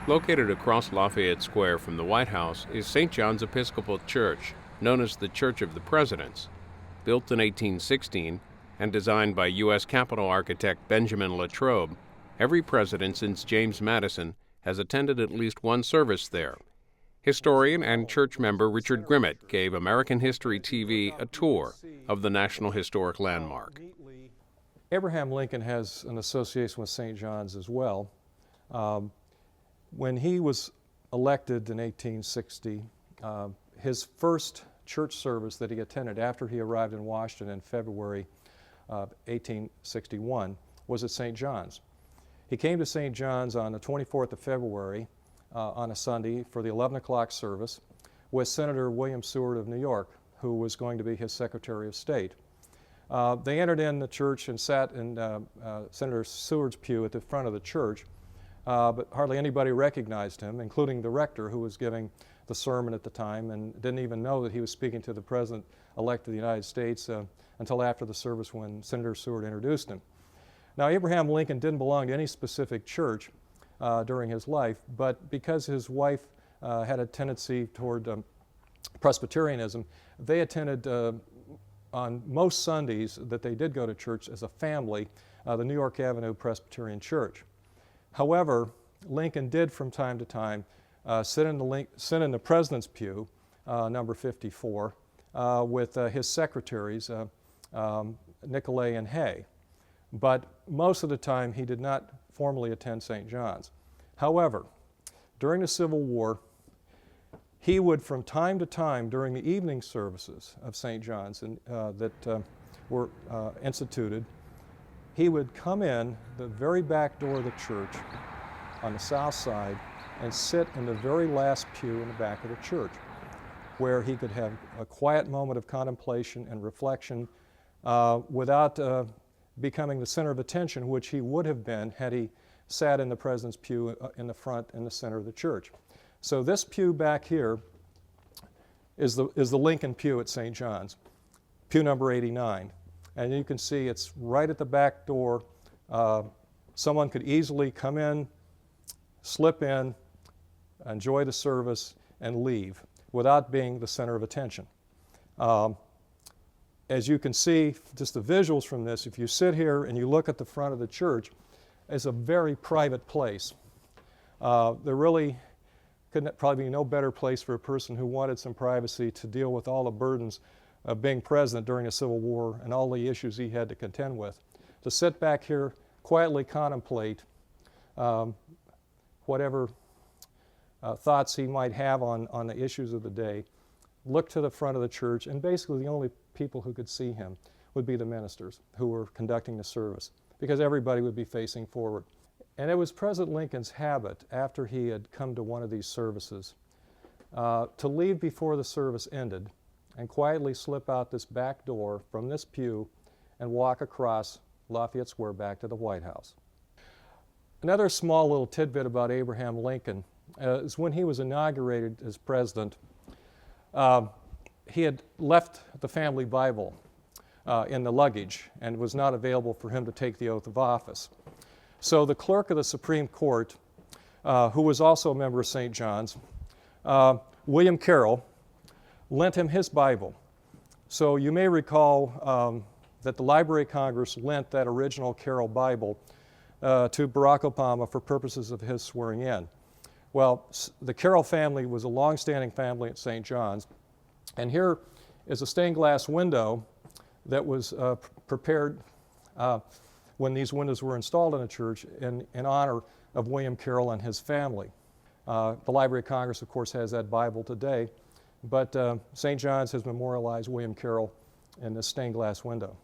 Located across Lafayette Square from the White House is St. John's Episcopal Church, known as the Church of the Presidents. Built in 1816 and designed by U.S. Capitol architect Benjamin Latrobe, every president since James Madison has attended at least one service there. Historian and church member Richard Grimmett gave American History TV a tour of the National Historic Landmark. Abraham Lincoln has an association with St. John's as well. When he was elected in 1860, his first church service that he attended after he arrived in Washington in February 1861 was at St. John's. He came to St. John's on the 24th of February on a Sunday for the 11 o'clock service with Senator William Seward of New York, who was going to be his Secretary of State. They entered in the church and sat in Senator Seward's pew at the front of the church, but hardly anybody recognized him, including the rector who was giving the sermon at the time and didn't even know that he was speaking to the President-elect of the United States until after the service when Senator Seward introduced him. Now, Abraham Lincoln didn't belong to any specific church during his life, but because his wife had a tendency toward Presbyterianism, they attended on most Sundays that they did go to church as a family, the New York Avenue Presbyterian Church. However, Lincoln did from time to time sit in the President's pew, number 54, with his secretaries, Nicolay and Hay. But most of the time he did not formally attend St. John's. However, during the Civil War, he would from time to time during the evening services of St. John's that were instituted, he would come in the very back door of the church on the south side and sit in the very last pew in the back of the church, where he could have a quiet moment of contemplation and reflection without becoming the center of attention, which he would have been had he sat in the President's pew in the front in the center of the church. So this pew back here is the Lincoln pew at St. John's, pew number 89. And you can see it's right at the back door. Someone could easily come in, slip in, enjoy the service, and leave without being the center of attention. As you can see, just the visuals from this, if you sit here and you look at the front of the church, it's a very private place. There really could probably be no better place for a person who wanted some privacy to deal with all the burdens of being president during the Civil War and all the issues he had to contend with. To sit back here, quietly contemplate whatever thoughts he might have on the issues of the day, look to the front of the church, and basically the only people who could see him would be the ministers who were conducting the service, because everybody would be facing forward. And it was President Lincoln's habit, after he had come to one of these services, to leave before the service ended and quietly slip out this back door from this pew and walk across Lafayette Square back to the White House. Another small little tidbit about Abraham Lincoln is when he was inaugurated as president, he had left the family Bible in the luggage and was not available for him to take the oath of office. So the clerk of the Supreme Court, who was also a member of St. John's, William Carroll, lent him his Bible. So you may recall that the Library of Congress lent that original Carroll Bible to Barack Obama for purposes of his swearing in. Well, the Carroll family was a long-standing family at St. John's, and here is a stained glass window that was prepared when these windows were installed in the church in honor of William Carroll and his family. The Library of Congress, of course, has that Bible today, but St. John's has memorialized William Carroll in this stained glass window.